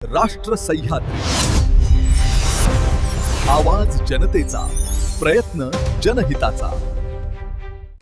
राष्ट्र सह्याद्री, आवाज जनतेचा, प्रयत्न जनहिताचा।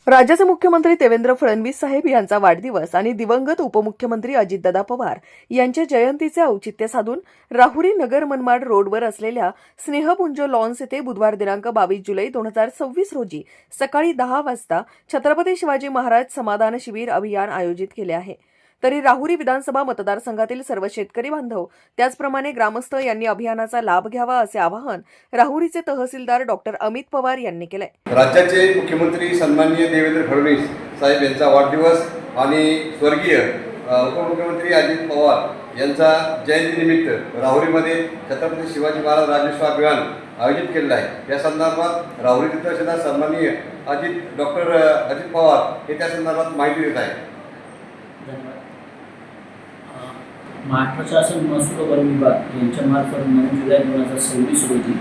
राज्याचे मुख्यमंत्री देवेंद्र फडणवीस साहेब यांचा वाढदिवस आणि दिवंगत उपमुख्यमंत्री अजितदादा पवार यांच्या जयंतीचे औचित्य साधून राहुरी नगर मनमाड रोडवर असलेल्या स्नेहपुंज लॉन्स येथे बुधवार दिनांक 22 जुलै 2026 रोजी सकाळी 10 वाजता छत्रपती शिवाजी महाराज समाधान शिबिर अभियान आयोजित केले आहे। तरी राहुरी विधानसभा मतदारसंघातील सर्व शेतकरी बांधव त्याचप्रमाणे ग्रामस्थ यांनी अभियानाचा लाभ घ्यावा असे आवाहन राहुरीचे तहसीलदार डॉक्टर अमित पवार यांनी केले। राज्याचे मुख्यमंत्री सन्माननीय देवेंद्र फडणवीस साहेब यांचा वाढदिवस आणि स्वर्गीय उपमुख्यमंत्री अजित पवार यांचा जयंतीनिमित्त राहुरीमध्ये छत्रपती शिवाजी महाराज राज्योत्सव अभियान आयोजित केलेलं आहे। या संदर्भात राहुरी तहसीलदार सन्माननीय डॉक्टर अजित पवार हे त्या संदर्भात माहिती देत आहेत। महाराष्ट्र शासन महसूल वन विभाग यांच्यामार्फत 9 जुलै 2026 रोजी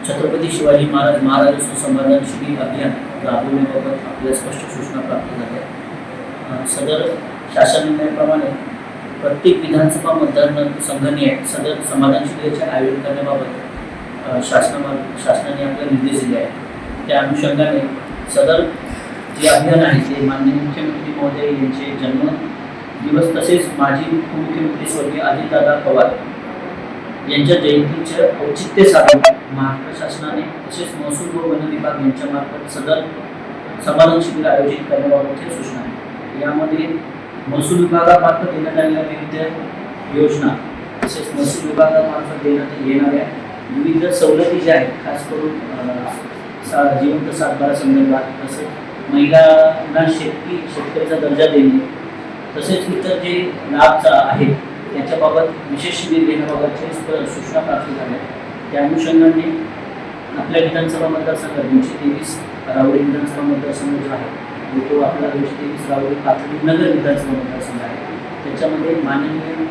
छत्रपती शिवाजी महाराज समाधान शिबिर अभियान राबवण्याबाबत आपल्या स्पष्ट सूचना प्राप्त झाल्या। सदर शासन निर्णयाप्रमाणे प्रत्येक विधानसभा मतदारसंघाने सदर समाधान शिबिराचे आयोजन करण्याबाबत शासनाने आपल्याला निर्देश दिले आहेत। त्या अनुषंगाने सदर जे अभियान आहे ते माननीय मुख्यमंत्री महोदय यांचे जन्म दिवस तसेच माजी उपमुख्यमंत्री स्वर्गीय अजितदादा पवार यांच्या जयंतीचे औचित्य साधून महाराष्ट्र शासनाने तसेच महसूल व वन विभाग यांच्यामार्फत सदर समाधान शिबिर आयोजित करण्याबाबतची सूचना आहे। यामध्ये महसूल विभागामार्फत देण्यात आलेल्या विविध योजना तसेच महसूल विभागामार्फत देण्यात येणाऱ्या विविध सवलती ज्या आहेत, खास करून जिवंत सातबारा संदर्भात तसेच महिलांना शेतकऱ्याचा दर्जा देणे तसेच इतर जे लाभ आहेत त्याच्याबाबत विशेष शिबिर घेण्याबाबतची सूचना प्राप्त झाल्या। त्या अनुषंगाने आपल्या विधानसभा मतदारसंघात 223 राहुरी विधानसभा मतदारसंघ जो आहे तो आपला 223 राहुरी प्राथमिक नगर विधानसभा मतदारसंघ आहे। त्याच्यामध्ये माननीय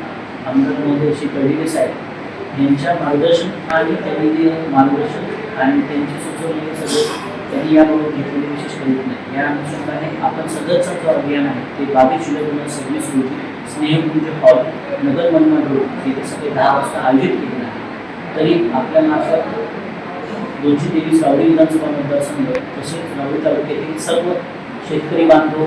आमदार महोदय श्री कळिले साहेब यांच्या मार्गदर्शन आणि त्यांनी मार्गदर्शन आणि त्यांची सुचवलेले सगळे त्यांनी याबाबत घेतलेले विशेष प्रयत्न आहे। या अनुषंगाने आपण सदरचा जो अभियान आहे ते 22 जुलै 2026 रोजी स्नेहपुंज हॉल नगर मनमाड रोड येथे सकाळी 10 वाजता आयोजित केलेलं आहे। तरी आपल्या मार्फत 223 राहुरी विधानसभा मतदारसंघ तसेच राहुरी तालुक्यातील सर्व शेतकरी बांधव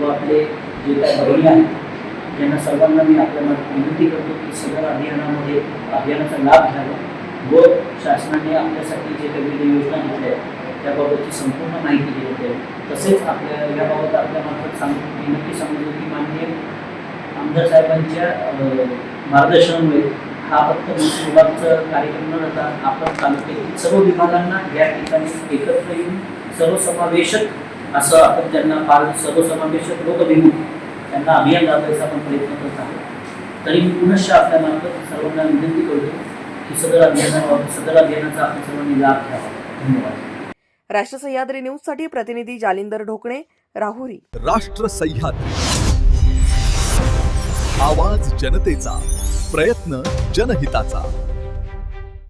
व आपले जे काही भगिनी आहेत यांना सर्वांना मी आपल्या विनंती करतो की सदर अभियानाचा लाभ घ्यावा व शासनाने आपल्यासाठी जे काही विविध योजना घेतल्या आहेत त्याबाबतची संपूर्ण माहिती दिली आहे। तसेच आपल्या याबाबत आपल्या मार्फत नक्की सांगतो की माननीय आमदार साहेबांच्या मार्गदर्शनामुळे हा फक्त महसूल विभागाचा कार्यक्रम न राहता आपण तालुक्यातील सर्व विभागांना या ठिकाणी एकत्र येऊन सर्वसमावेशक असं आपण त्यांना फार सर्वसमावेशक लोकभिमुख त्यांना अभियान राबवायचा आपण प्रयत्न करत आहोत। तरी मी पुनश्च आपल्या मार्फत सर्वांना विनंती करतो की सदर अभियानाचा आपण सर्वांनी लाभ घ्यावा। धन्यवाद। राष्ट्र सह्याद्री न्यूज साठी प्रतिनिधी जालिंदर ढोकणे, राहुरी। राष्ट्र सह्याद्री, आवाज जनतेचा, प्रयत्न जनहिताचा।